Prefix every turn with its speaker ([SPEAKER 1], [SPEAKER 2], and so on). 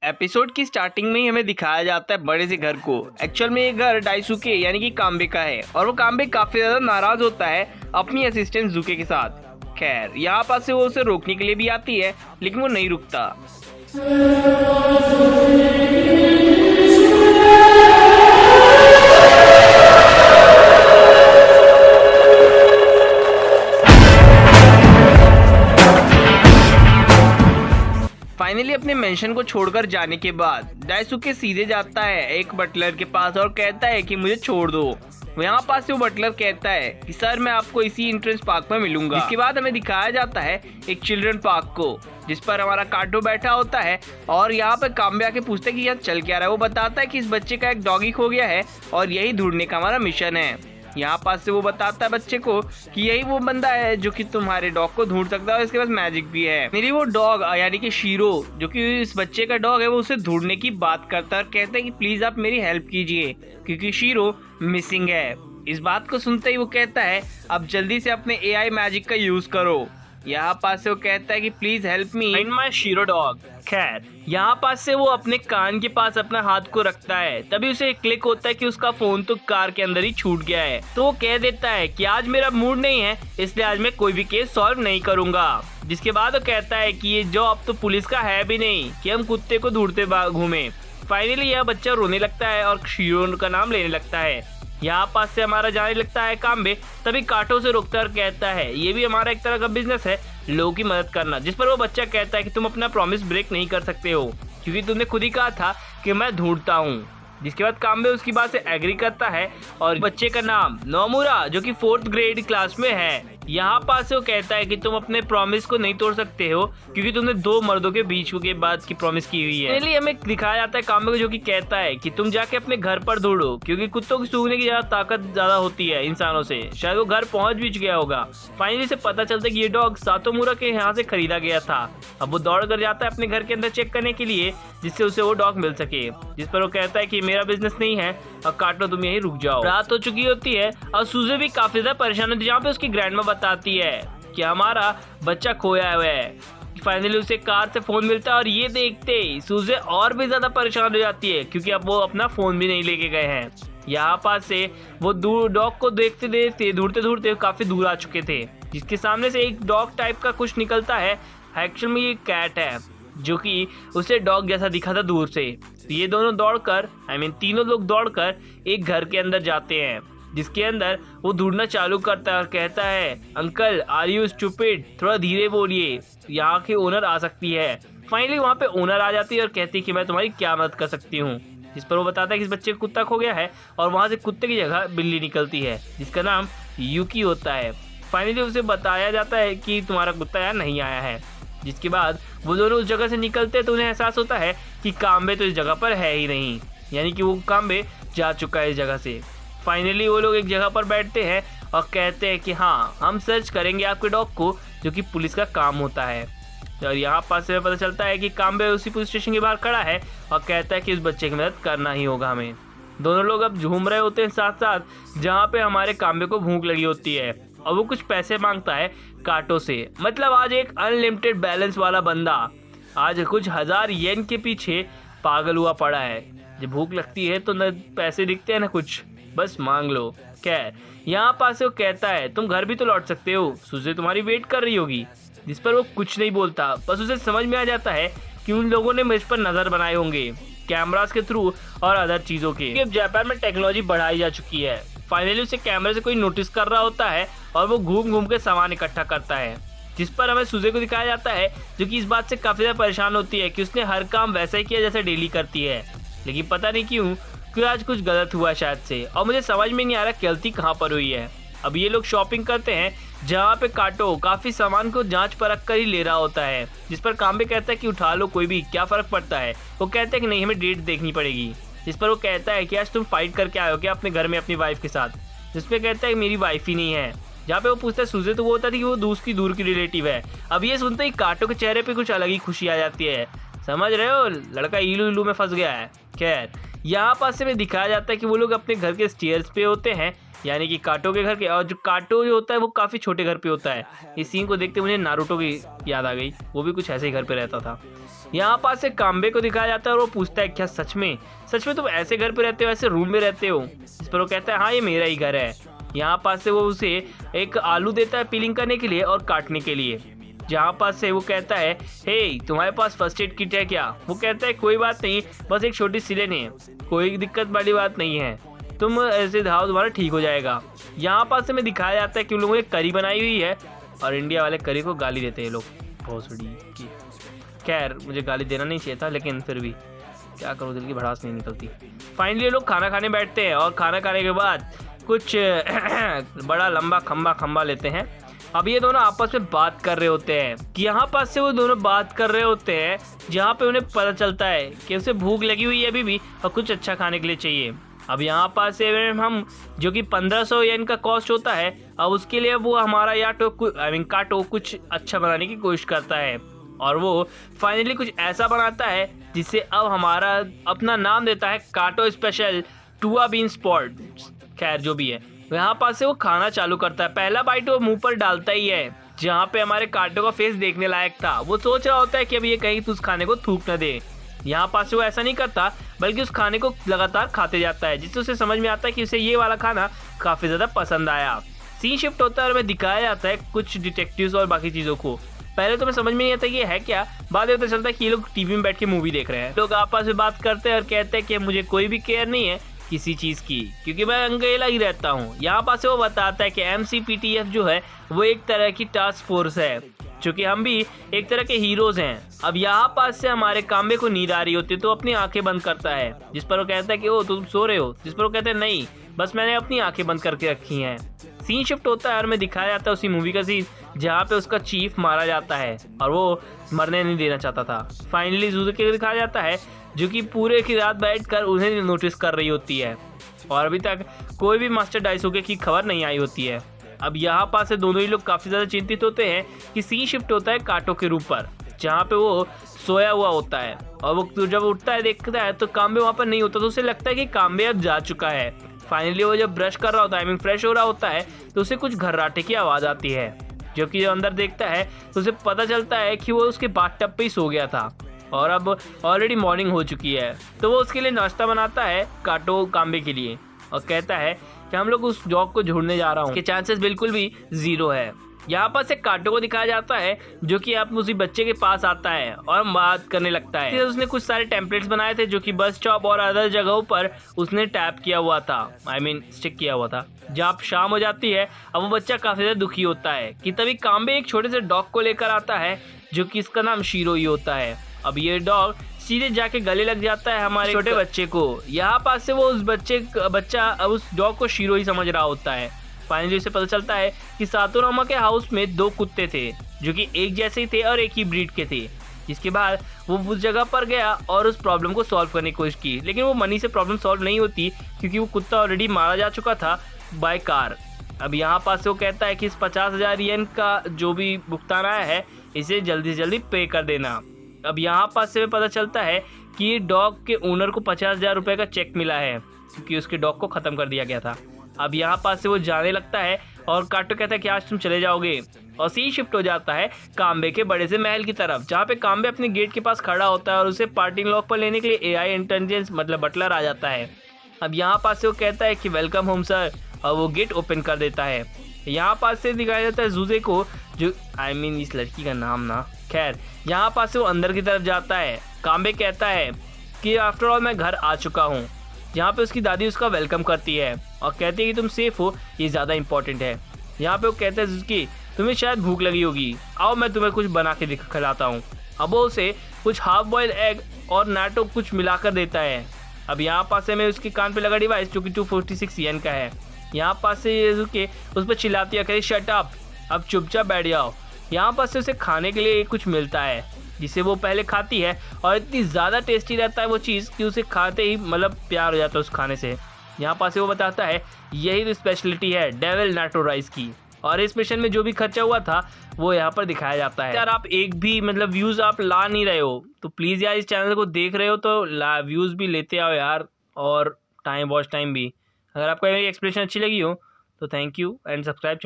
[SPEAKER 1] Episode की starting में ही हमें दिखाया जाता है बड़े से घर को। एक्चुअल में ये घर डाइसुके यानी कि काम्बे का है और वो काम्बे काफी ज्यादा नाराज होता है अपनी असिस्टेंट जुके के साथ। खैर यहाँ पास से वो उसे रोकने के लिए भी आती है लेकिन वो नहीं रुकता। फाइनली अपने मेंशन को छोड़कर जाने के बाद डाइसुके सीधे जाता है एक बटलर के पास और कहता है कि मुझे छोड़ दो। यहाँ पास से वो बटलर कहता है कि सर मैं आपको इसी एंट्रेंस पार्क में मिलूंगा। इसके बाद हमें दिखाया जाता है एक चिल्ड्रन पार्क को जिस पर हमारा काटो बैठा होता है और यहाँ पे काम्बे आके पूछता है कि यहाँ चल क्या रहा है। वो बताता है कि इस बच्चे का एक डॉगी खो गया है और यही ढूंढने का हमारा मिशन है। यहाँ पास से वो बताता है बच्चे को कि यही वो बंदा है जो कि तुम्हारे डॉग को ढूंढ सकता है और इसके पास मैजिक भी है। मेरी वो डॉग यानी कि शीरो जो कि इस बच्चे का डॉग है वो उसे ढूंढने की बात करता है और कहता है कि प्लीज आप मेरी हेल्प कीजिए क्योंकि शीरो मिसिंग है। इस बात को सुनते ही वो कहता है अब जल्दी से अपने एआई मैजिक का यूज करो। यहाँ पास से वो कहता है कि please help me find my shero dog. खैर यहाँ पास से वो अपने कान के पास अपना हाथ को रखता है तभी उसे एक क्लिक होता है कि उसका फोन तो कार के अंदर ही छूट गया है। तो वो कह देता है कि आज मेरा मूड नहीं है इसलिए आज मैं कोई भी केस सॉल्व नहीं करूंगा। जिसके बाद वो कहता है कि ये जॉब तो पुलिस का है भी नहीं कि हम कुत्ते को ढूंढते घूमे। फाइनली यह बच्चा रोने लगता है और शीरो का नाम लेने लगता है। यहाँ पास से हमारा जाने लगता है काम्बे तभी काटो से रुकता और कहता है ये भी हमारा एक तरह का बिजनेस है लोगों की मदद करना। जिस पर वो बच्चा कहता है कि तुम अपना प्रॉमिस ब्रेक नहीं कर सकते हो क्योंकि तुमने खुद ही कहा था कि मैं ढूंढता हूँ। जिसके बाद काम्बे उसकी बात से एग्री करता है और बच्चे का नाम नोमुरा जो कि 4th ग्रेड क्लास में है। यहाँ पास से वो कहता है कि तुम अपने प्रॉमिस को नहीं तोड़ सकते हो क्योंकि तुमने 2 मर्दों के बीच के बाद की प्रॉमिस की हुई है। इसलिए हमें दिखाया जाता है काम्बे को जो कि कहता है कि तुम जाके अपने घर पर ढूंढो क्योंकि कुत्तों की सूंघने की ज्यादा ताकत ज्यादा होती है इंसानों से। शायद वो घर पहुंच भी गया होगा। फाइनली से पता चलता है कि ये डॉग सातोमुरा के यहाँ से खरीदा गया था। अब वो दौड़ कर जाता है अपने घर के अंदर चेक करने के लिए जिससे उसे वो डॉग मिल सके। जिस पर वो कहता है कि मेरा बिजनेस नहीं है और काटो तुम यहीं रुक जाओ। रात हो चुकी होती है और सूजे भी काफी ज्यादा परेशान होती है जहाँ पे उसकी ग्रैंडमा बताती है कि हमारा बच्चा खोया हुआ है। फाइनली उसे कार से फोन मिलता है और ये देखते ही सूजे और भी ज्यादा परेशान हो जाती है क्योंकि अब वो अपना फोन भी नहीं लेके गए हैं। यहाँ पास से वो दूर डॉग को देखते देखते ढूंढते ढूंढते काफी दूर आ चुके थे जिसके सामने से एक डॉग टाइप का कुछ निकलता है। एक्चुअल में ये कैट है जो कि उसे डॉग जैसा दिखा था दूर से। ये दोनों दौड़कर तीनों लोग दौड़कर एक घर के अंदर जाते हैं जिसके अंदर वो ढूंढना चालू करता है और कहता है अंकल आर यू स्टूपिड, थोड़ा धीरे बोलिए, यहाँ की ओनर आ सकती है। फाइनली वहाँ पे ओनर आ जाती है और कहती है कि मैं तुम्हारी क्या मदद कर सकती हूँ। जिस पर वो बताता है कि इस बच्चे का कुत्ता खो गया है और वहाँ से कुत्ते की जगह बिल्ली निकलती है जिसका नाम यूकी होता है। फाइनली उसे बताया जाता है कि तुम्हारा कुत्ता यहाँ नहीं आया है। जिसके बाद वो दोनों उस जगह से निकलते हैं तो उन्हें एहसास होता है कि काम्बे तो इस जगह पर है ही नहीं, यानी कि वो काम्बे जा चुका है इस जगह से। फाइनली वो लोग एक जगह पर बैठते हैं और कहते हैं कि हाँ हम सर्च करेंगे आपके डॉग को जो कि पुलिस का काम होता है। और यहाँ पास से पता चलता है कि काम्बे उसी पुलिस स्टेशन के बाहर खड़ा है और कहता है कि उस बच्चे की मदद करना ही होगा हमें। दोनों लोग अब झूम रहे होते हैं साथ साथ जहाँ पे हमारे काम्बे को भूख लगी होती है और वो कुछ पैसे मांगता है काटो से। मतलब आज एक अनलिमिटेड बैलेंस वाला बंदा आज कुछ 1000 येन के पीछे पागल हुआ पड़ा है। जब भूख लगती है तो न पैसे दिखते हैं न कुछ, बस मांग लो। खैर यहाँ पास वो कहता है तुम घर भी तो लौट सकते हो, सुजे तुम्हारी वेट कर रही होगी। जिस पर वो कुछ नहीं बोलता, बस उसे समझ में आ जाता है कि उन लोगों ने मुझ पर नजर बनाए होंगे कैमरास के थ्रू और अदर चीजों के। जापान में टेक्नोलॉजी बढ़ाई जा चुकी है। फाइनली उसे कैमरे से कोई नोटिस कर रहा होता है और वो घूम घूम के सामान इकट्ठा करता है। जिस पर हमें सुजे को दिखाया जाता है जो कि इस बात से काफी ज्यादा परेशान होती है कि उसने हर काम वैसा ही किया जैसे डेली करती है, लेकिन पता नहीं क्यों आज कुछ गलत हुआ शायद से और मुझे समझ में नहीं आ रहा गलती कहाँ पर हुई है। अब ये लोग शॉपिंग करते हैं जहाँ पे काटो काफी सामान को जांच परख कर ही ले रहा होता है। जिस पर काम्बे कहता है कि उठा लो कोई भी, क्या फर्क पड़ता है। वो कहते हैं कि नहीं हमें डेट देखनी पड़ेगी। जिस पर वो कहता है कि आज तुम फाइट करके आए हो क्या अपने घर में अपनी वाइफ के साथ। जिसपे कहता है कि मेरी वाइफ ही नहीं है। जहाँ पे वो पूछता है सुजे तो वो होता था कि वो दूर की रिलेटिव है। अब ये सुनते ही काटो के चेहरे पे कुछ अलग ही खुशी आ जाती है। समझ रहे हो, लड़का इलू इलू में फंस गया है। खैर यहाँ पास से में दिखाया जाता है कि वो लोग अपने घर के स्टेयर्स पे होते हैं यानी कि काटो के घर के। और जो काटो जो होता है वो काफी छोटे घर पे होता है। इस सीन को देखते मुझे नारुतो की याद आ गई, वो भी कुछ ऐसे ही घर पे रहता था। यहाँ पास से काम्बे को दिखाया जाता है और वो पूछता है क्या सच में तुम ऐसे घर पे रहते हो, ऐसे रूम में रहते हो? इस पर वो कहता है हाँ ये मेरा ही घर है। यहाँ पास से वो उसे एक आलू देता है पीलिंग करने के लिए और काटने के लिए। जहाँ पास से वो कहता है हे तुम्हारे पास फर्स्ट एड किट है क्या? वो कहता है कोई बात नहीं, बस एक छोटी सिलन है, कोई दिक्कत वाली बात नहीं है, तुम ऐसे धाव तुम्हारा ठीक हो जाएगा। यहाँ पास से में दिखाया जाता है कि उन लोगों ने करी बनाई हुई है और इंडिया वाले करी को गाली देते हैं लोग बहुत बड़ी की। खैर मुझे गाली देना नहीं चाहिए था, लेकिन फिर भी क्या करूँ, दिल की भड़ास नहीं निकलती। फाइनली लोग खाना खाने बैठते हैं और खाना खाने के बाद कुछ बड़ा लंबा खंबा लेते हैं। अब ये दोनों आपस में बात कर रहे होते हैं कि यहाँ पास से वो दोनों बात कर रहे होते हैं जहाँ पे उन्हें पता चलता है कि उसे भूख लगी हुई है अभी भी और कुछ अच्छा खाने के लिए चाहिए। अब यहाँ पास से हम जो कि 1500 येन का कॉस्ट होता है, अब उसके लिए वो हमारा काटो कुछ अच्छा बनाने की कोशिश करता है और वो फाइनली कुछ ऐसा बनाता है जिससे अब हमारा अपना नाम देता है काटो स्पेशल टुआ बीन स्पॉट। खैर जो भी है, यहाँ पास से वो खाना चालू करता है। पहला बाइट वो मुंह पर डालता ही है जहाँ पे हमारे काटो का फेस देखने लायक था। वो सोच रहा होता है कि अब ये कहीं उस खाने को थूक न दे। यहाँ पास से वो ऐसा नहीं करता बल्कि उस खाने को लगातार खाते जाता है, जिससे उसे समझ में आता है कि उसे ये वाला खाना काफ़ी ज़्यादा पसंद आया। सीन शिफ्ट होता है और हमें दिखाया जाता है कुछ डिटेक्टिव्स और बाकी चीज़ों को। पहले तो मैं समझ में नहीं आता कि ये है क्या, बाद में पता चलता है कि ये लोग टीवी में बैठ के मूवी देख रहे हैं। लोग आपस में बात करते हैं और कहते हैं कि मुझे कोई भी केयर नहीं है किसी चीज़ की, क्योंकि मैं अकेला ही रहता हूँ। यहाँ पास से वो बताता है कि MCPTF जो है वो एक तरह की टास्क फोर्स है, चूँकि हम भी एक तरह के हीरोज़ हैं। अब यहाँ पास से हमारे काम्बे को नींद आ रही होती है तो अपनी आंखें बंद करता है, जिस पर वो कहता है कि ओ तुम सो रहे हो, जिस पर वो कहते हैं नहीं बस मैंने अपनी आंखें बंद करके रखी हैं। सीन शिफ्ट होता है और मैं दिखाया जाता है उसी मूवी का सीन जहाँ पे उसका चीफ मारा जाता है और वो मरने नहीं देना चाहता था। फाइनली ज़ुजुकी को दिखाया जाता है जो कि पूरे की रात बैठकर उन्हें नोटिस कर रही होती है और अभी तक कोई भी मास्टर डाइसुके की खबर नहीं आई होती है। अब यहाँ पास से दोनों ही लोग काफ़ी ज़्यादा चिंतित होते हैं कि सीन शिफ्ट होता है काटो के रूप पर, जहाँ पे वो सोया हुआ होता है और वो जब उठता है देखता है तो काम्बे वहाँ पर नहीं होता, तो उसे लगता है कि काम्बे अब जा चुका है। फाइनली वो जब ब्रश कर रहा होता है फ्रेश हो रहा होता है तो उसे कुछ घर्राटे की आवाज़ आती है, जो कि जब अंदर देखता है तो उसे पता चलता है कि वो उसके बाथटब पे ही सो गया था और अब ऑलरेडी मॉर्निंग हो चुकी है। तो वो उसके लिए नाश्ता बनाता है काटो काम्बे के लिए और कहता है कि हम लोग उस जॉब को ढूंढने जा रहा हूँ, कि चांसेस बिल्कुल भी 0 है। यहाँ पर से काटो को दिखाया जाता है जो कि आप उसी बच्चे के पास आता है और बात करने लगता है। उसने कुछ सारे टेम्पलेट्स बनाए थे जो कि बस स्टॉप और अदर जगहों पर उसने टैप किया हुआ था, स्टिक किया हुआ था। जब शाम हो जाती है अब वो बच्चा काफ़ी ज़्यादा दुखी होता है कि तभी काम्बे एक छोटे से डॉग को लेकर आता है जो कि इसका नाम शीरो ही होता है। अब ये डॉग सीधे जाके गले लग जाता है हमारे छोटे बच्चे को। यहाँ पास से वो बच्चा उस डॉग को शीरो ही समझ रहा होता है। फाइनली उसे पता चलता है कि सातोरामा के हाउस में 2 कुत्ते थे जो कि एक जैसे ही थे और एक ही ब्रीड के थे। जिसके बाद वो उस जगह पर गया और उस प्रॉब्लम को सॉल्व करने की कोशिश की, लेकिन वो मनी से प्रॉब्लम सॉल्व नहीं होती क्योंकि वो कुत्ता ऑलरेडी मारा जा चुका था बाय कार। अब यहाँ पास से वो कहता है कि इस 50,000 येन का जो भी भुगतान आया है इसे जल्दी से जल्दी पे कर देना। अब यहाँ पास से पता चलता है कि डॉग के ओनर को 50,000 रुपये का चेक मिला है क्योंकि उसके डॉग को ख़त्म कर दिया गया था। अब यहाँ पास से वो जाने लगता है और काटो कहता है कि आज तुम चले जाओगे और सीन शिफ्ट हो जाता है काम्बे के बड़े से महल की तरफ, जहाँ पे काम्बे अपने गेट के पास खड़ा होता है और उसे पार्टिंग लॉक पर लेने के लिए AI इंटेलिजेंस मतलब बटलर आ जाता है। अब यहाँ पास से वो कहता है कि वेलकम होम सर और वो गेट ओपन कर देता है। यहाँ पास से दिखाया जाता है ज़ुजे को, जो इस लड़की का नाम ना, खैर यहाँ पास से वो अंदर की तरफ जाता है। काम्बे कहता है कि आफ्टर ऑल मैं घर आ चुका हूँ, जहाँ पे उसकी दादी उसका वेलकम करती है और कहती है कि तुम सेफ हो, ये ज़्यादा इंपॉर्टेंट है। यहाँ पे वो कहता है कि तुम्हें शायद भूख लगी होगी, आओ मैं तुम्हें कुछ बना के खिलाता हूँ। अब वो उसे कुछ हाफ बॉइल्ड एग और नाटो कुछ मिलाकर देता है। अब यहाँ पास से मैं उसके कान पे लगा डिवाइस जो कि 246 येन का है। यहाँ पास से ये उस पर चिल्लाती है, कहती शट अप, अब चुपचाप बैठ जाओ। यहाँ पास से उसे खाने के लिए कुछ मिलता है जिसे वो पहले खाती है और इतनी ज़्यादा टेस्टी रहता है वो चीज़ कि उसे खाते ही मतलब प्यार हो जाता है उस खाने से। यहाँ पास से वो बताता है यही तो स्पेशलिटी है डेविल नाटो राइस की, और इस मिशन में जो भी खर्चा हुआ था वो यहाँ पर दिखाया जाता है। यार आप एक भी मतलब व्यूज़ आप ला नहीं रहे हो तो प्लीज़ यार इस चैनल को देख रहे हो तो व्यूज़ भी लेते आओ यार, और वॉच टाइम भी। अगर आपको मेरी एक्सप्लेनेशन अच्छी लगी हो तो थैंक यू एंड सब्सक्राइब।